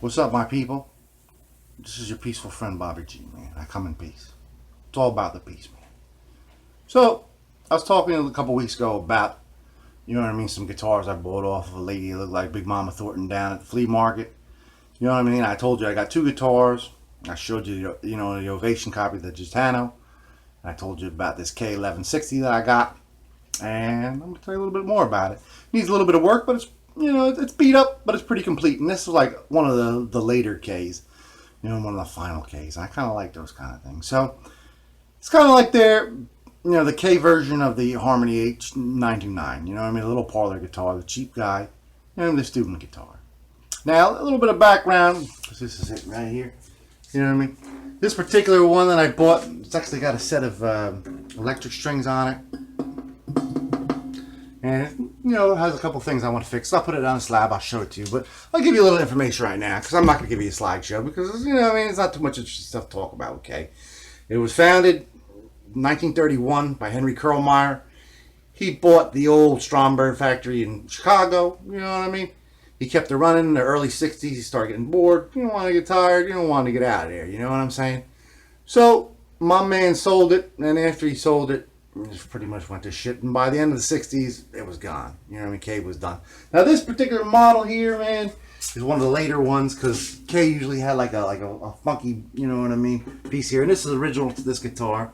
What's up, my people? This is your peaceful friend Bobby G, man. I come in peace. It's all about the peace, man. So, I was talking a couple weeks ago about, you know what I mean, some guitars I bought off of a lady that looked like Big Mama Thornton down at the flea market. You know what I mean? I told you I got two guitars. I showed you, the Ovation copy of the Gitano. I told you about this K1160 that I got. And I'm going to tell you a little bit more about it. It needs a little bit of work, but it's beat up, but it's pretty complete. And this is like one of the later Ks. One of the final Ks. I kind of like those kind of things. So it's kind of like the K version of the Harmony H929. You know what I mean? A little parlor guitar, the cheap guy, and the student guitar. Now, a little bit of background, because this is it right here. You know what I mean? This particular one that I bought, it's actually got a set of electric strings on it. And, it has a couple things I want to fix. I'll put it on a slab. I'll show it to you. But I'll give you a little information right now, because I'm not going to give you a slideshow, because, it's not too much stuff to talk about, okay? It was founded 1931 by Henry Curlmeyer. He bought the old Stromberg factory in Chicago, you know what I mean? He kept it running in the early 60s. He started getting bored. You don't want to get tired. You don't want to get out of there, you know what I'm saying? So, my man sold it, and after he sold it, it pretty much went to shit, and by the end of the 60s it was gone. You know what I mean? K was done. Now this particular model here, man, is one of the later ones, because K usually had like a funky, you know what I mean, piece here, and this is original to this guitar,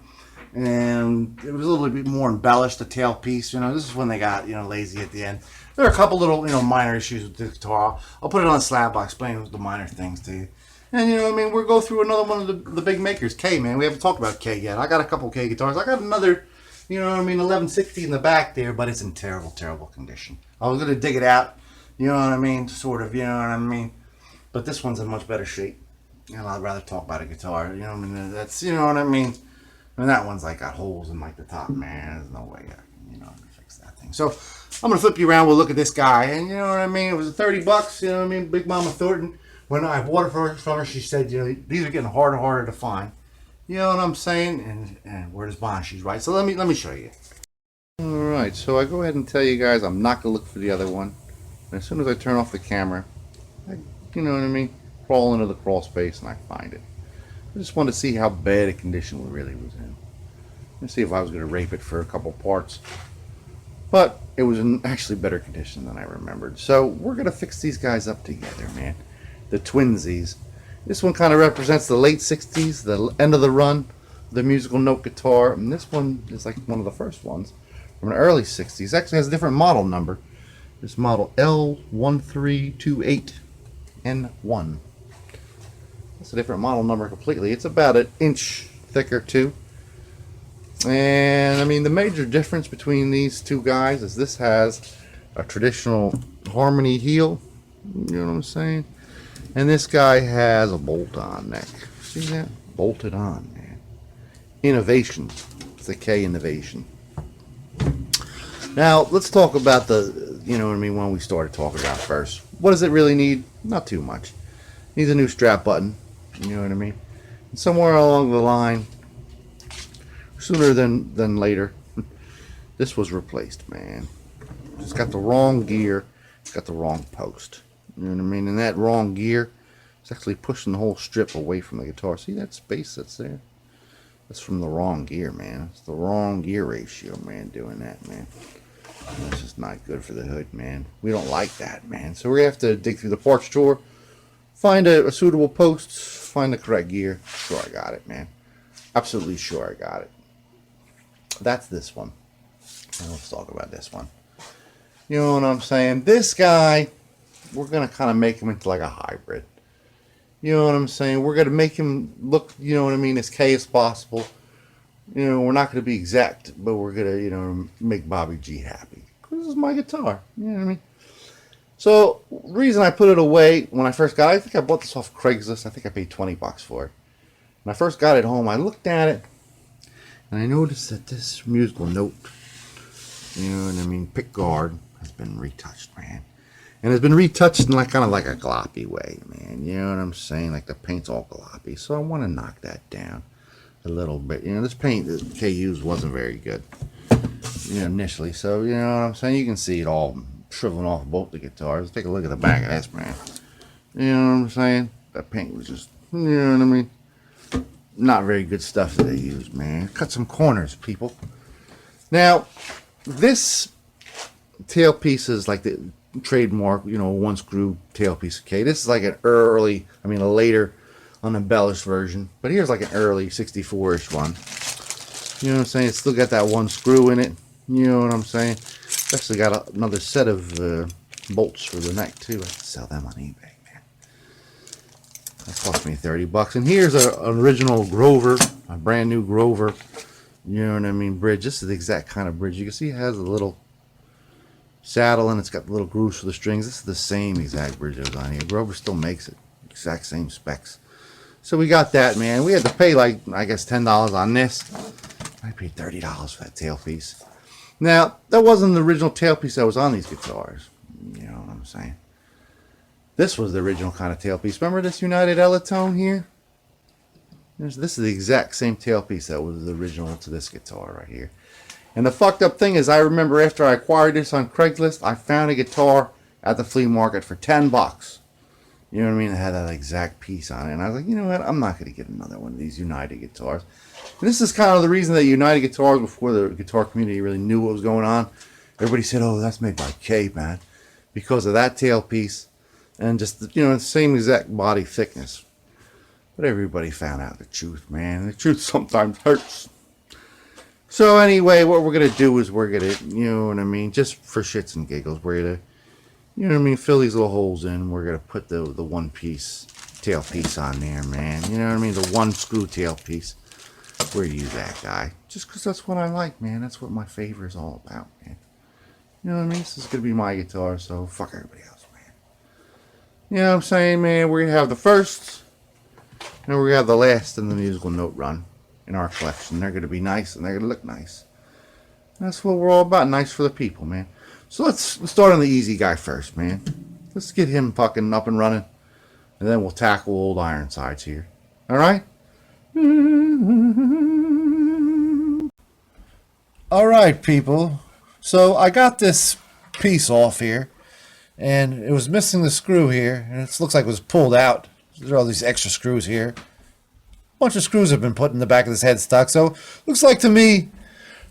and it was a little bit more embellished, the tail piece. This is when they got lazy at the end. There are a couple little minor issues with the guitar. I'll put it on a slab. I'll explain the minor things to you. And we'll go through another one of the big makers, K, man. We haven't talked about K yet. I got a couple K guitars. I got another 1160 in the back there, but it's in terrible, terrible condition. I was going to dig it out, sort of, but this one's in much better shape, and I'd rather talk about a guitar, that's, and that one's like got holes in like the top, man. There's no way I can, fix that thing. So I'm going to flip you around. We'll look at this guy, and it was $30, Big Mama Thornton. When I bought it from her, she said, these are getting harder and harder to find. You know what I'm saying? And where does Bond? She's right. So let me show you. Alright, so I go ahead and tell you guys I'm not going to look for the other one. And as soon as I turn off the camera, crawl into the crawl space and I find it. I just wanted to see how bad a condition it really was in. Let's see if I was going to rape it for a couple parts. But it was in actually better condition than I remembered. So we're going to fix these guys up together, man. The twinsies. This one kind of represents the late 60s, the end of the run, the musical note guitar. And this one is like one of the first ones from the early 60s. It actually has a different model number. This model L1328N1. It's a different model number completely. It's about an inch thicker too. And the major difference between these two guys is this has a traditional Harmony heel. You know what I'm saying? And this guy has a bolt-on neck. See that? Bolted on, man. Innovation. It's a K innovation. Now, let's talk about the, when we started talking about first. What does it really need? Not too much. It needs a new strap button. You know what I mean? And somewhere along the line, sooner than later, this was replaced, man. It's got the wrong gear. It's got the wrong post. You know what I mean? And that wrong gear is actually pushing the whole strip away from the guitar. See that space that's there? That's from the wrong gear, man. It's the wrong gear ratio, man, doing that, man. And that's just not good for the hood, man. We don't like that, man. So we're going to have to dig through the parts drawer, find a suitable post, find the correct gear. Sure, I got it, man. Absolutely sure I got it. That's this one. And let's talk about this one. You know what I'm saying? This guy, we're going to kind of make him into like a hybrid. You know what I'm saying? We're going to make him look, as K as possible. We're not going to be exact, but we're going to, make Bobby G happy. This is my guitar. You know what I mean? So, the reason I put it away when I first got it, I think I bought this off Craigslist. I think I paid $20 for it. When I first got it home, I looked at it, and I noticed that this musical note, pick guard, has been retouched, man. And it's been retouched in kind of like a gloppy way, man. You know what I'm saying? Like the paint's all gloppy. So I want to knock that down a little bit. This paint that K used wasn't very good, initially. So, you know what I'm saying? You can see it all shriveling off both the guitars. Take a look at the back of this, man. You know what I'm saying? That paint was just, you know what I mean? Not very good stuff that they used, man. Cut some corners, people. Now, this tailpiece is like the trademark, you know, one screw tailpiece. Okay, this is like an early, I mean, a later unembellished version, but here's like an early 64-ish one. You know what I'm saying? It's still got that one screw in it. You know what I'm saying? It's actually got another set of bolts for the neck too. I can sell them on eBay, man. That cost me $30. And here's an original Grover, a brand new Grover. You know what I mean? Bridge. This is the exact kind of bridge. You can see it has a little saddle and it's got the little grooves for the strings. This is the same exact bridge that was on here. Grover still makes it. Exact same specs. So we got that, man. We had to pay like, I guess, $10 on this. I paid $30 for that tailpiece. Now, that wasn't the original tailpiece that was on these guitars. You know what I'm saying? This was the original kind of tailpiece. Remember this United Elitone here? This is the exact same tailpiece that was the original to this guitar right here. And the fucked up thing is, I remember after I acquired this on Craigslist, I found a guitar at the flea market for $10. You know what I mean? It had that exact piece on it. And I was like, you know what? I'm not going to get another one of these United guitars. And this is kind of the reason that United guitars, before the guitar community really knew what was going on, everybody said, oh, that's made by K, man. Because of that tailpiece and just, you know, the same exact body thickness. But everybody found out the truth, man. The truth sometimes hurts. So anyway, what we're going to do is we're going to, you know what I mean, just for shits and giggles, we're going to, you know what I mean, fill these little holes in. We're going to put the one piece tailpiece on there, man. You know what I mean? The one screw tailpiece. We're use that guy. Just because that's what I like, man. That's what my favor is all about, man. You know what I mean? This is going to be my guitar, so fuck everybody else, man. You know what I'm saying, man? We're going to have the first, and we're going to have the last in the musical note run in our collection. They're going to be nice, and they're going to look nice. That's what we're all about. Nice for the people, man. So let's start on the easy guy first, man. Let's get him fucking up and running. And then we'll tackle old Ironsides here. Alright? Alright, people. So I got this piece off here. And it was missing the screw here. And it looks like it was pulled out. There are all these extra screws here. A bunch of screws have been put in the back of this headstock. So looks like to me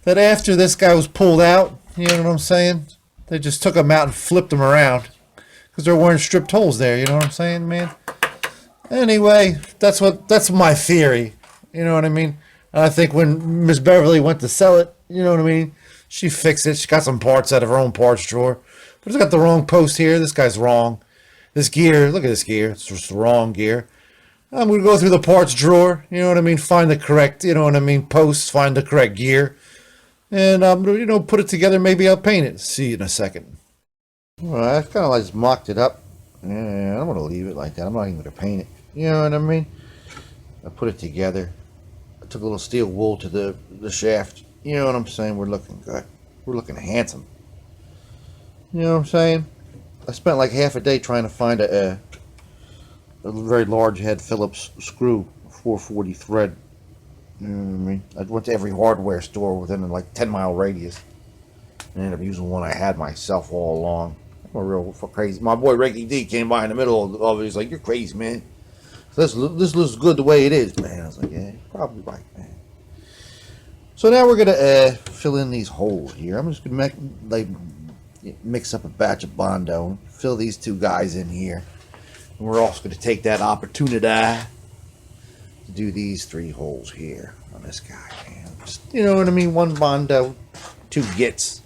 that after this guy was pulled out, you know what I'm saying? They just took them out and flipped them around. Because there weren't stripped holes there, you know what I'm saying, man? Anyway, that's my theory. You know what I mean? And I think when Miss Beverly went to sell it, you know what I mean? She fixed it. She got some parts out of her own parts drawer. But it's got the wrong post here. This guy's wrong. This gear, look at this gear. It's just the wrong gear. I'm going to go through the parts drawer. You know what I mean? Find the correct, you know what I mean, posts. Find the correct gear. And I'm going to, you know, put it together. Maybe I'll paint it. See you in a second. Alright, I kind of like just mocked it up. Yeah, I'm going to leave it like that. I'm not even going to paint it. You know what I mean? I put it together. I took a little steel wool to the shaft. You know what I'm saying? We're looking good. We're looking handsome. You know what I'm saying? I spent like half a day trying to find a very large head Phillips screw, 440 thread. You know what I mean? I went to every hardware store within a like 10-mile radius. And ended up using one I had myself all along. I'm a real crazy. My boy Reggie D came by in the middle of it. He's like, "You're crazy, man. This looks good the way it is, man." I was like, "Yeah, probably right, man." So now we're gonna fill in these holes here. I'm just gonna mix up a batch of Bondo, fill these two guys in here, and we're also gonna take that opportunity to do these 3 holes here on this guy, man. Just, you know what I mean? 1 Bondo, 2 Gits.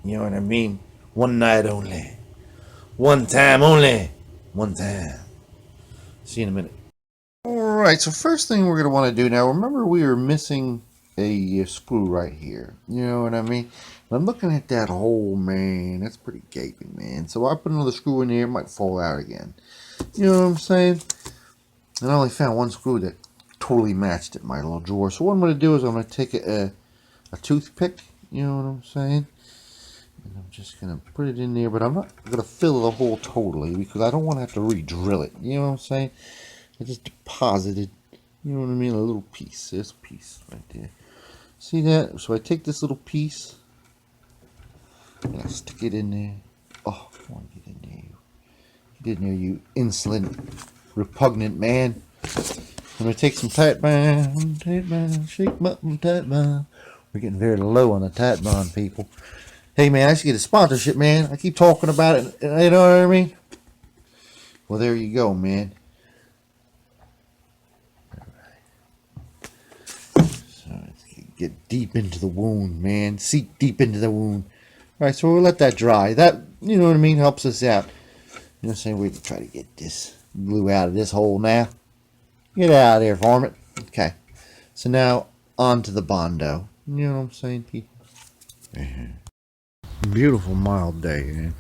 You know what I mean? 1 night only. 1 time only. 1 time. See you in a minute. Alright, so first thing we're going to want to do now, remember we were missing a screw right here. You know what I mean? I'm looking at that hole, man. That's pretty gaping, man. So I put another screw in here. It might fall out again. You know what I'm saying? And I only found 1 screw that totally matched it in my little drawer. So what I'm going to do is I'm going to take a toothpick. You know what I'm saying? And I'm just going to put it in there, but I'm not going to fill the hole totally because I don't want to have to re-drill it. You know what I'm saying? I just deposited, you know what I mean, a little piece. This piece right there. See that? So I take this little piece and I stick it in there. Oh, I want to get in there. Get near you, insolent, repugnant man. I'm gonna take some tight bond, shake my tight bond. We're getting very low on the tight bond, people. Hey man, I should get a sponsorship, man. I keep talking about it, you know what I mean? Well, there you go, man. So let's get deep into the wound, man. Seek deep into the wound. Alright, so we'll let that dry. That, you know what I mean, helps us out. You know what I'm saying? We can try to get this glue out of this hole now. Get out of there, varmint. Okay. So now, on to the Bondo. You know what I'm saying, people? Beautiful, mild day, man.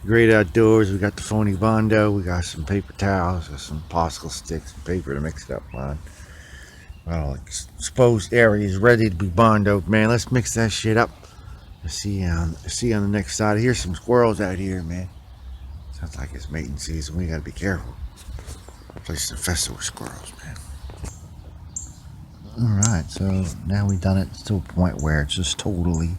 Great outdoors. We got the phony Bondo. We got some paper towels. Got some popsicle sticks and paper to mix it up on. Well, exposed areas ready to be Bondoed, man. Let's mix that shit up. See you on the next side. Here's some squirrels out here, man. Sounds like it's mating season. We gotta be careful. The place is infested with squirrels, man. Alright, so now we've done it to a point where it's just totally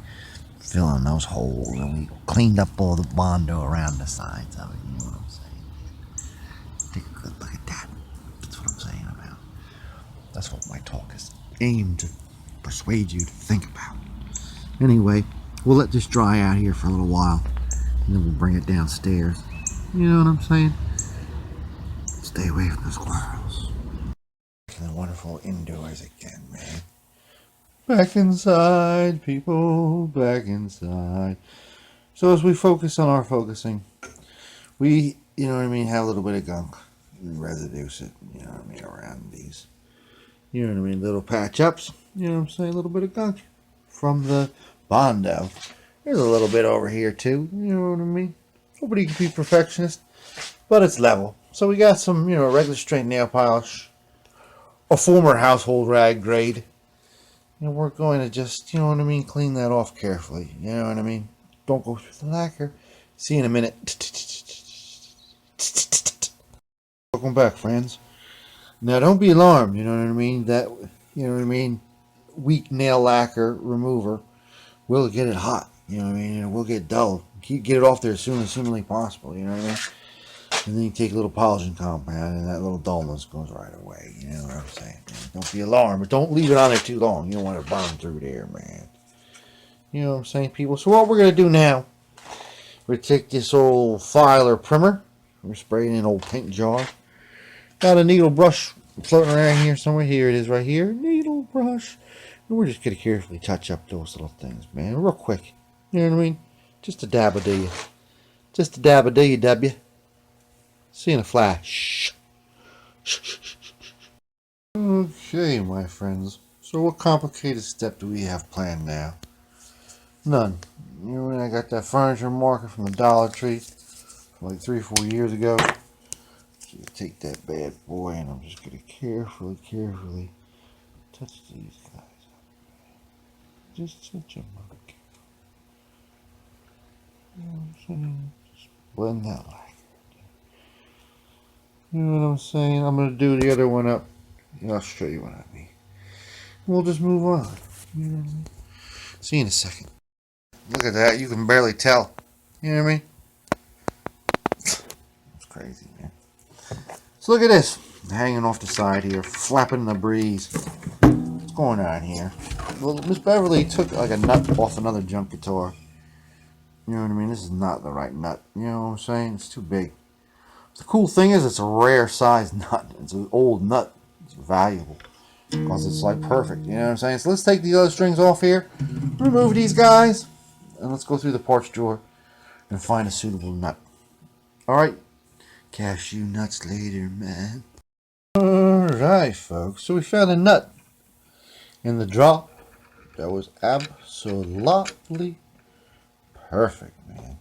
filling those holes, and we cleaned up all the Bondo around the sides of it. You know what I'm saying? Take a good look at that. That's what I'm saying about. That's what my talk is aimed to persuade you to think about. Anyway, we'll let this dry out here for a little while, and then we'll bring it downstairs. You know what I'm saying? Stay away from the squirrels. The wonderful indoors again, man. Back inside, people. Back inside. So as we focus on our focusing, we, you know what I mean, have a little bit of gunk. Residues it, you know what I mean, around these. You know what I mean, little patch ups. You know what I'm saying? A little bit of gunk from the Bondo. There's a little bit over here too. You know what I mean? Nobody can be perfectionist, but it's level. So we got some, you know, regular straight nail polish, a former household rag grade, and we're going to just, you know what I mean, clean that off carefully. You know what I mean? Don't go through the lacquer. See you in a minute. Welcome back, friends. Now don't be alarmed. You know what I mean? That, you know what I mean, weak nail lacquer remover will get it hot. You know what I mean? And it will get dull. Get it off there as soon as humanly possible. You know what I mean? And then you take a little polishing compound, and that little dullness goes right away. You know what I'm saying? Don't be alarmed, but don't leave it on there too long. You don't want to burn through there, man. You know what I'm saying, people? So what we're going to do now, we're going to take this old filer primer. We're spraying in an old paint jar. Got a needle brush floating around here somewhere. Here it is right here. Needle brush. And we're just going to carefully touch up those little things, man. Real quick. You know what I mean? Just a dab of you. Just a dab of you, W. See you in a flash. Okay, my friends. So what complicated step do we have planned now? None. You know when I got that furniture marker from the Dollar Tree from like 3 or 4 years ago? So you take that bad boy, and I'm just going to carefully touch these guys up. Just touch them up. You know what I'm saying? Just blend that lacquer. You know what I'm saying? I'm going to do the other one up. I'll show you what I mean. We'll just move on. You know what I mean? See you in a second. Look at that. You can barely tell. You know what I mean? It's crazy, man. So look at this. Hanging off the side here. Flapping in the breeze. What's going on here? Well, Miss Beverly took like a nut off another junk guitar. You know what I mean? This is not the right nut. You know what I'm saying? It's too big. The cool thing is it's a rare size nut. It's an old nut. It's valuable. Because it's like perfect. You know what I'm saying? So let's take the other strings off here. Remove these guys. And let's go through the parts drawer and find a suitable nut. Alright. Cashew nuts later, man. Alright, folks. So we found a nut in the drop that was absolutely perfect, man.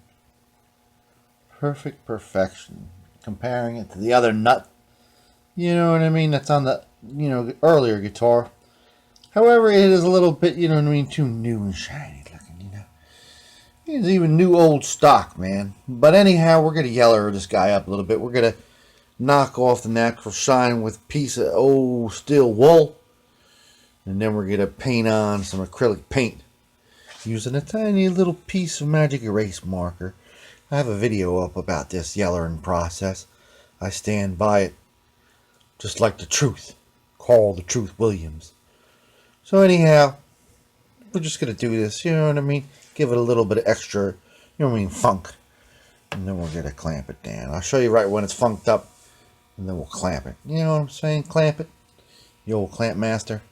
Perfect perfection. Comparing it to the other nut, you know what I mean, that's on the, you know, earlier guitar. However, it is a little bit, you know what I mean, too new and shiny looking, you know. It's even new old stock, man. But anyhow, we're going to yellow this guy up a little bit. We're going to knock off the natural shine with a piece of old steel wool. And then we're going to paint on some acrylic paint using a tiny little piece of magic erase marker. I have a video up about this yellering process. I stand by it. Just like the truth. Call the truth Williams. So anyhow, we're just going to do this, you know what I mean? Give it a little bit of extra, you know what I mean, funk. And then we're going to clamp it down. I'll show you right when it's funked up. And then we'll clamp it. You know what I'm saying? Clamp it. The old clamp master.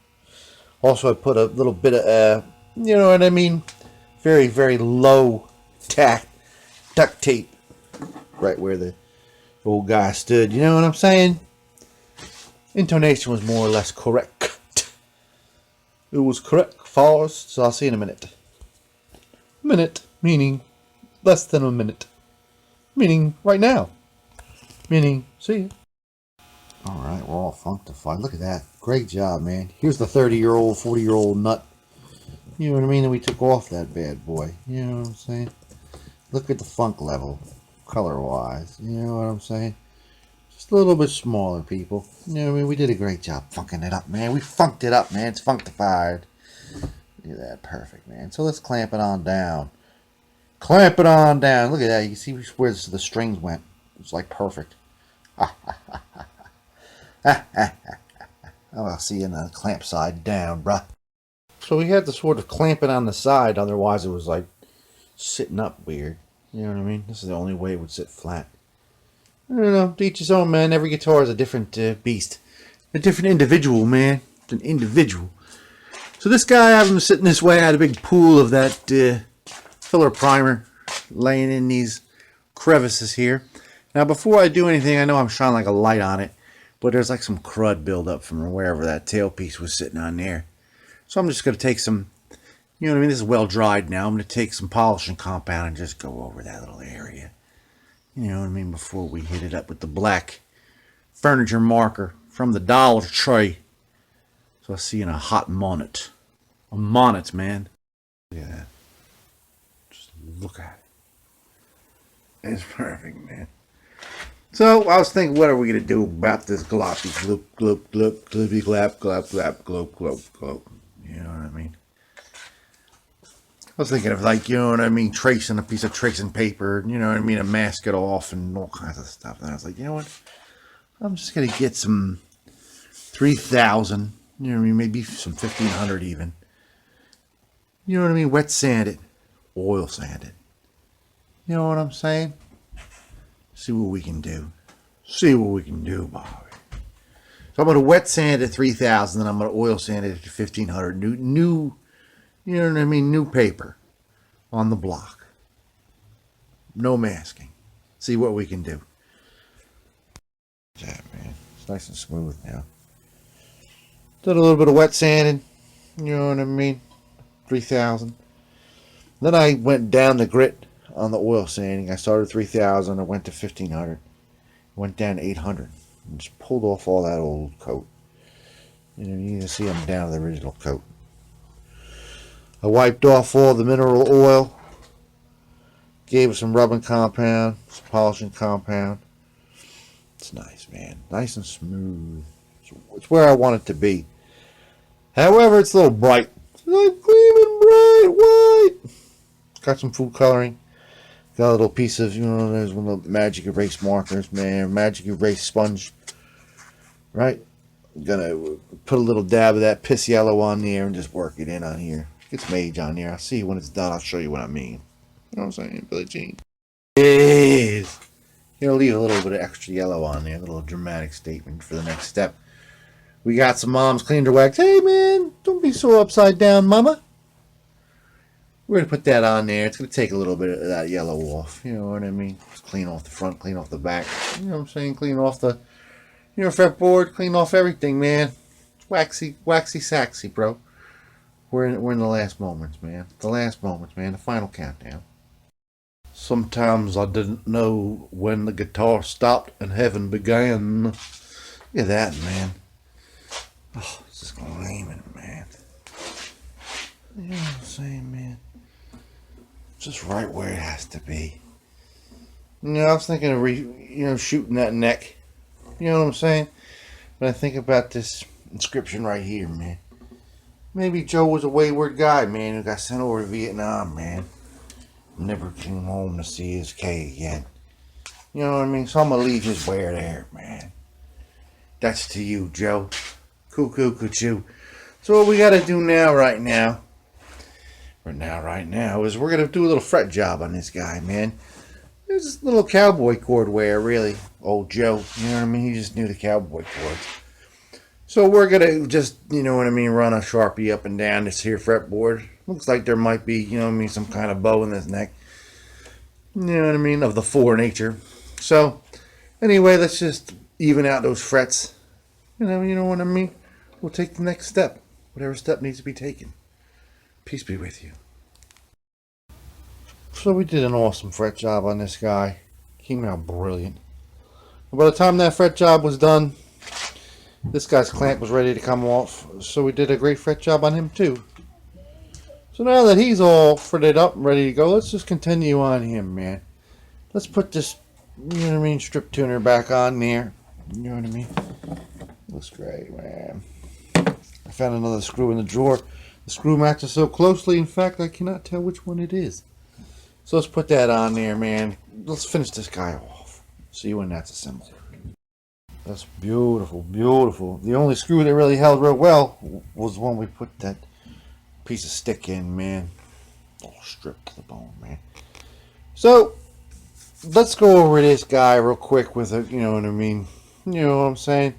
Also, I put a little bit of, you know what I mean? Very, very low tack duct tape. Right where the old guy stood. You know what I'm saying? Intonation was more or less correct. It was correct, Forrest. So I'll see you in a minute. Minute, meaning less than a minute. Meaning right now. Meaning, see you. Alright, we're all functified. Look at that. Great job, man. Here's the 30-year-old, 40-year-old nut. You know what I mean? And we took off that bad boy. You know what I'm saying? Look at the funk level, color-wise. You know what I'm saying? Just a little bit smaller, people. You know what I mean? We did a great job funking it up, man. We funked it up, man. It's functified. Look at that. Perfect, man. So let's clamp it on down. Clamp it on down. Look at that. You can see where the strings went. It's like perfect. I'll see you in the clamp side down, bruh. So we had to sort of clamp it on the side, otherwise it was like sitting up weird. You know what I mean? This is the only way it would sit flat. I don't know, to each his own, man. Every guitar is a different beast. A different individual, man. It's an individual. So this guy, I have him sitting this way. I had a big pool of that filler primer laying in these crevices here. Now before I do anything, I know I'm shining like a light on it, but there's like some crud buildup from wherever that tailpiece was sitting on there. So I'm just going to take some, you know what I mean, this is well dried now. I'm going to take some polishing compound and just go over that little area. You know what I mean, before we hit it up with the black furniture marker from the Dollar Tree. So I'll see you in a hot minute. A minute, man. Look at that. Just look at it. It's perfect, man. So I was thinking, what are we going to do about this gloppy gloop, gloop, gloop, gloopy glap, glap, glap, gloop, gloop, gloop. You know what I mean? I was thinking of, like, you know what I mean, tracing a piece of tracing paper, you know what I mean, and mask it off and all kinds of stuff. And I was like, you know what? I'm just going to get some 3,000, you know what I mean, maybe some 1,500 even. You know what I mean? Wet sand it, oil sand it. You know what I'm saying? See what we can do. See what we can do, Bobby. So I'm going to wet sand it 3,000, and I'm going to oil sand it to 1,500. New, you know what I mean? New paper on the block. No masking. See what we can do. Yeah, man. It's nice and smooth now. Did a little bit of wet sanding. You know what I mean? 3,000. Then I went down the grit on the oil sanding. I started 3,000. I went to 1,500. Went down to 800. And just pulled off all that old coat. You know, you can see I'm down to the original coat. I wiped off all the mineral oil. Gave it some rubbing compound. Some polishing compound. It's nice, man. Nice and smooth. It's where I want it to be. However, it's a little bright. It's like gleaming bright white. Got some food coloring. Got a little piece of, you know, there's one of the magic erase markers, man. Magic erase sponge. Right? I'm gonna put a little dab of that piss yellow on there and just work it in on here. It's mage on there. I'll see you when it's done. I'll show you what I mean. You know what I'm saying, Billie Jean? Yes. You know, leave a little bit of extra yellow on there. A little dramatic statement for the next step. We got some moms cleaned her wax. Hey, man, don't be so upside down, mama. We're going to put that on there. It's going to take a little bit of that yellow off. You know what I mean? Just clean off the front, clean off the back. You know what I'm saying? Clean off the, you know, fretboard, clean off everything, man. It's waxy, saxy, bro. We're in the last moments, man. The last moments, man. The final countdown. Sometimes I didn't know when the guitar stopped and heaven began. Look at that, man. Oh, it's just gleaming, man. You know what I'm saying, man? Just right where it has to be. You know, I was thinking of shooting that neck. You know what I'm saying? But I think about this inscription right here, man. Maybe Joe was a wayward guy, man, who got sent over to Vietnam, man. never came home to see his K again. You know what I mean? So I'm gonna leave his wear there, man. That's to you, Joe. Cuckoo, cuckoo. So what we gotta do now, right now, is we're gonna do a little fret job on this guy, man. It's a little cowboy cord wear, really. Old Joe, you know what I mean? He just knew the cowboy cords. So we're gonna just, you know what I mean, run a Sharpie up and down this here fretboard. Looks like there might be, you know what I mean, some kind of bow in this neck. You know what I mean, of the 4 nature. So, anyway, let's just even out those frets. You know what I mean? We'll take the next step. Whatever step needs to be taken. Peace be with you. So we did an awesome fret job on this guy. Came out brilliant. And by the time that fret job was done, this guy's clamp was ready to come off. So we did a great fret job on him too. So now that he's all fretted up and ready to go, let's just continue on him, man. Let's put this, you know what I mean, strip tuner back on there. You know what I mean? Looks great, man. I found another screw in the drawer. The screw matches so closely, in fact, I cannot tell which one it is. So let's put that on there, man. Let's finish this guy off. See when that's assembled. That's beautiful, beautiful. The only screw that really held real well was when we put that piece of stick in, man. All stripped to the bone, man. So let's go over this guy real quick with a, you know what I mean? You know what I'm saying?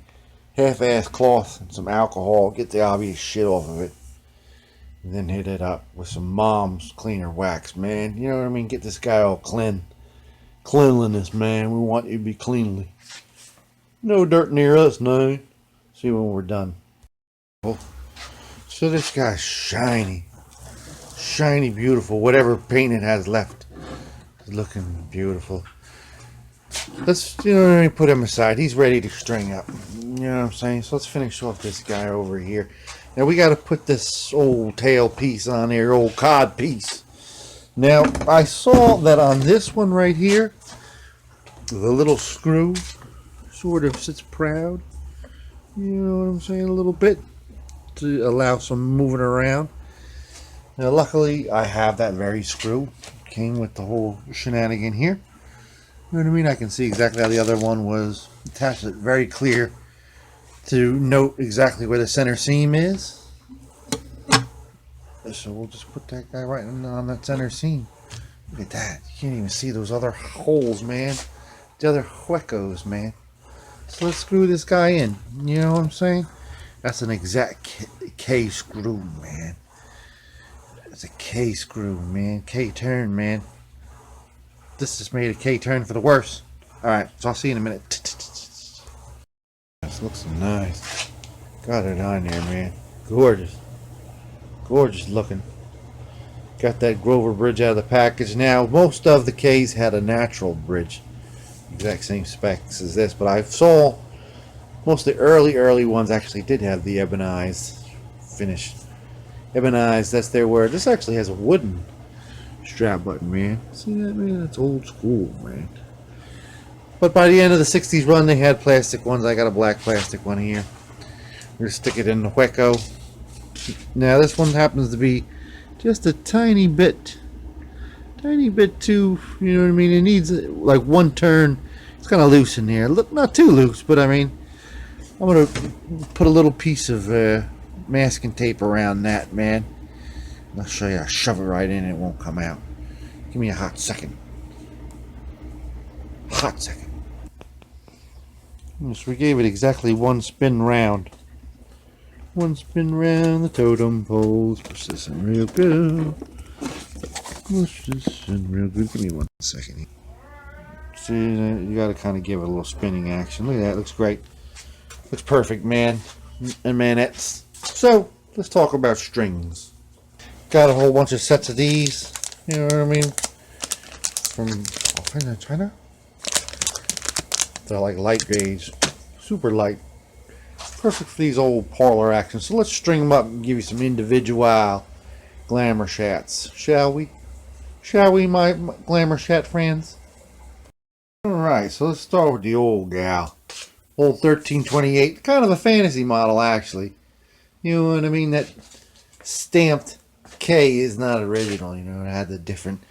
Half-ass cloth and some alcohol. Get the obvious shit off of it. And then hit it up with some Mom's cleaner wax, man. You know what I mean? Get this guy all clean. Cleanliness, man. We want you to be cleanly. No dirt near us, no. See when we're done. So this guy's shiny. Shiny, beautiful. Whatever paint it has left is looking beautiful. Let's, you know what I mean, put him aside. He's ready to string up. You know what I'm saying? So let's finish off this guy over here. Now we got to put this old tail piece on there, old cod piece. Now I saw that on this one right here, the little screw sort of sits proud. You know what I'm saying? A little bit to allow some moving around. Now luckily I have that very screw. Came with the whole shenanigan here. You know what I mean? I can see exactly how the other one was attached. It very clear to note exactly where the center seam is. So we'll just put that guy right on that center seam. Look at that. You can't even see those other holes, man. The other huecos, man. So let's screw this guy in. You know what I'm saying? That's an exact K screw, man. It's a K screw, man. K turn, man. This just made a K turn for the worse. Alright, so I'll see you in a minute. This looks nice. Got it on there, man. Gorgeous. Gorgeous looking. Got that Grover bridge out of the package. Now, most of the Ks had a natural bridge. Exact same specs as this, but I saw most of the early ones actually did have the ebonized finish. Ebonized, that's their word. This actually has a wooden strap button, man. See that, man? That's old school, man. But by the end of the 60s run, they had plastic ones. I got a black plastic one here. We're going to stick it in the hueco. Now, this one happens to be just a tiny bit too, you know what I mean? It needs like one turn. It's kind of loose in here. Look, not too loose, but I mean, I'm going to put a little piece of masking tape around that, man. I'll show you. I'll shove it right in and it won't come out. Give me a hot second. Hot second. So we gave it exactly one spin round. One spin round the totem poles. Push this in real good. Push this in real good. Give me 1 second. See, you got to kind of give it a little spinning action. Look at that. Looks great. Looks perfect, man. And manettes. So, let's talk about strings. Got a whole bunch of sets of these. You know what I mean? From China. They're like light gauge. Super light. Perfect for these old parlor actions. So let's string them up and give you some individual glamour shots. Shall we? Shall we, my glamour shot friends? Alright, so let's start with the old gal. Old 1328. Kind of a fantasy model, actually. You know what I mean? That stamped K is not original. You know, it had the different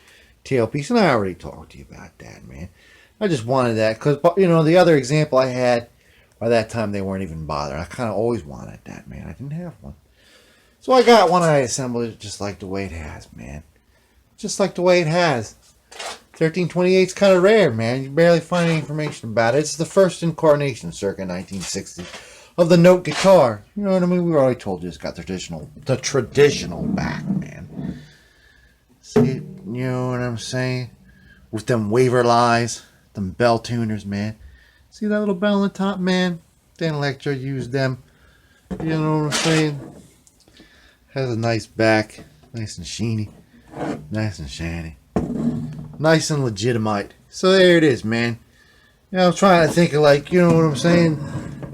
tailpiece, and I already talked to you about that, man. I just wanted that because, you know, the other example I had, by that time they weren't even bothering. I kind of always wanted that, man. I didn't have one. So I got one, I assembled it just like the way it has, man. Just like the way it has. 1328 is kind of rare, man. You barely find any information about it. It's the first incarnation, circa 1960, of the note guitar. You know what I mean? We already told you it's got the traditional back, man. See it? You know what I'm saying? With them waver lies, them bell tuners, man. See that little bell on the top, man? Dan Electra used them. You know what I'm saying? Has a nice back, nice and sheeny, nice and shiny, nice and legitimate. So there it is, man. You know, I'm trying to think of, like, you know what I'm saying,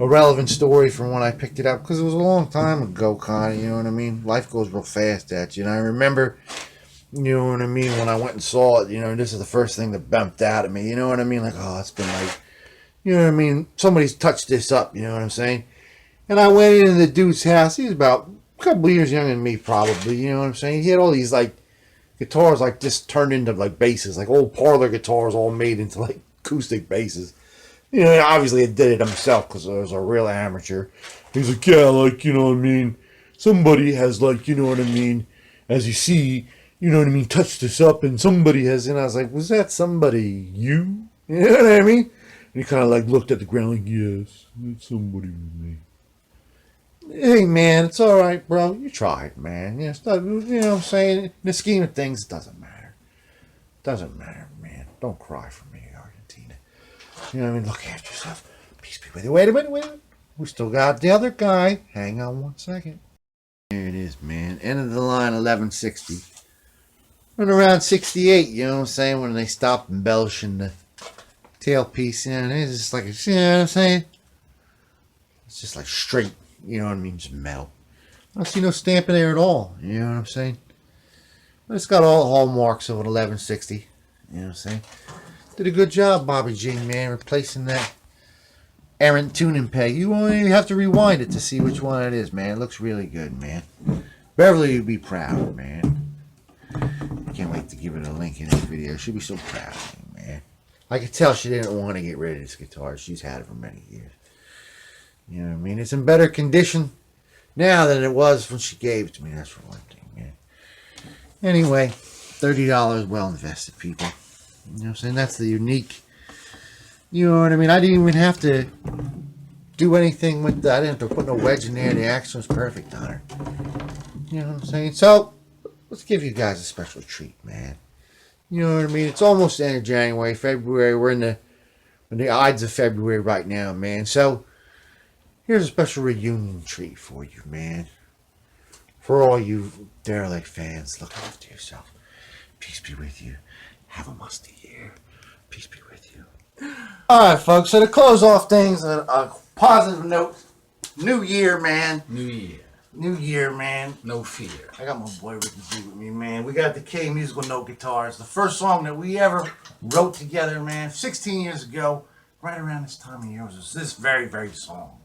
a relevant story from when I picked it up, because it was a long time ago, kind of. You know what I mean? Life goes real fast at you, and I remember, you know what I mean, when I went and saw it. You know, this is the first thing that bumped out at me. You know what I mean? Like, oh, it's been like, you know what I mean? Somebody's touched this up. You know what I'm saying? And I went into the dude's house. He was about a couple years younger than me, probably. You know what I'm saying? He had all these, like, guitars, like, just turned into, like, basses. Like, old parlor guitars all made into, like, acoustic basses. You know, obviously he did it himself because I was a real amateur. He's like, yeah, like, you know what I mean? Somebody has, like, you know what I mean? As you see, you know what I mean, touched this up, and somebody has, and I was like, was that somebody you? You know what I mean? And he kind of, like, looked at the ground like, yes, it's somebody with me. Hey, man, it's all right, bro. You tried, man. You know what I'm saying? In the scheme of things, it doesn't matter. Doesn't matter, man. Don't cry for me, Argentina. You know what I mean? Look after yourself. Peace be with you. Wait a minute. We still got the other guy. Hang on 1 second. There it is, man. End of the line, 1160. And around 68, you know what I'm saying? When they stopped embellishing the tailpiece, you know, it's just like, you know what I'm saying? It's just like straight. You know what I mean? Just metal. I don't see no stamping there at all. You know what I'm saying? But it's got all the hallmarks of an 1160. You know what I'm saying? Did a good job, Bobby G, man, replacing that errant tuning peg. You only have to rewind it to see which one it is, man. It looks really good, man. Beverly would be proud, man. I can't wait to give it a link in this video. She'll be so proud of me, man. I could tell she didn't want to get rid of this guitar. She's had it for many years. You know what I mean? It's in better condition now than it was when she gave it to me. That's for one thing, man. Anyway, $30 well invested, people. You know what I'm saying? That's the unique. You know what I mean? I didn't even have to do anything with that. I didn't have to put no wedge in there. The action was perfect on her. You know what I'm saying? So, let's give you guys a special treat, man. You know what I mean? It's almost the end of January, February. We're in the Ides of February right now, man. So, here's a special reunion treat for you, man. For all you derelict fans, look after yourself. Peace be with you. Have a musty year. Peace be with you. Alright, folks, so to close off things on a positive note, New Year, man. New Year, man. No fear. I got my boy Ricky G with me, man. We got the K Musical Note Guitars. The first song that we ever wrote together, man, 16 years ago. Right around this time of year was this very, very song.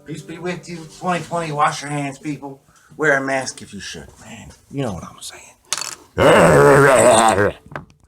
Peace be with you. 2020, wash your hands, people. Wear a mask if you should, man. You know what I'm saying.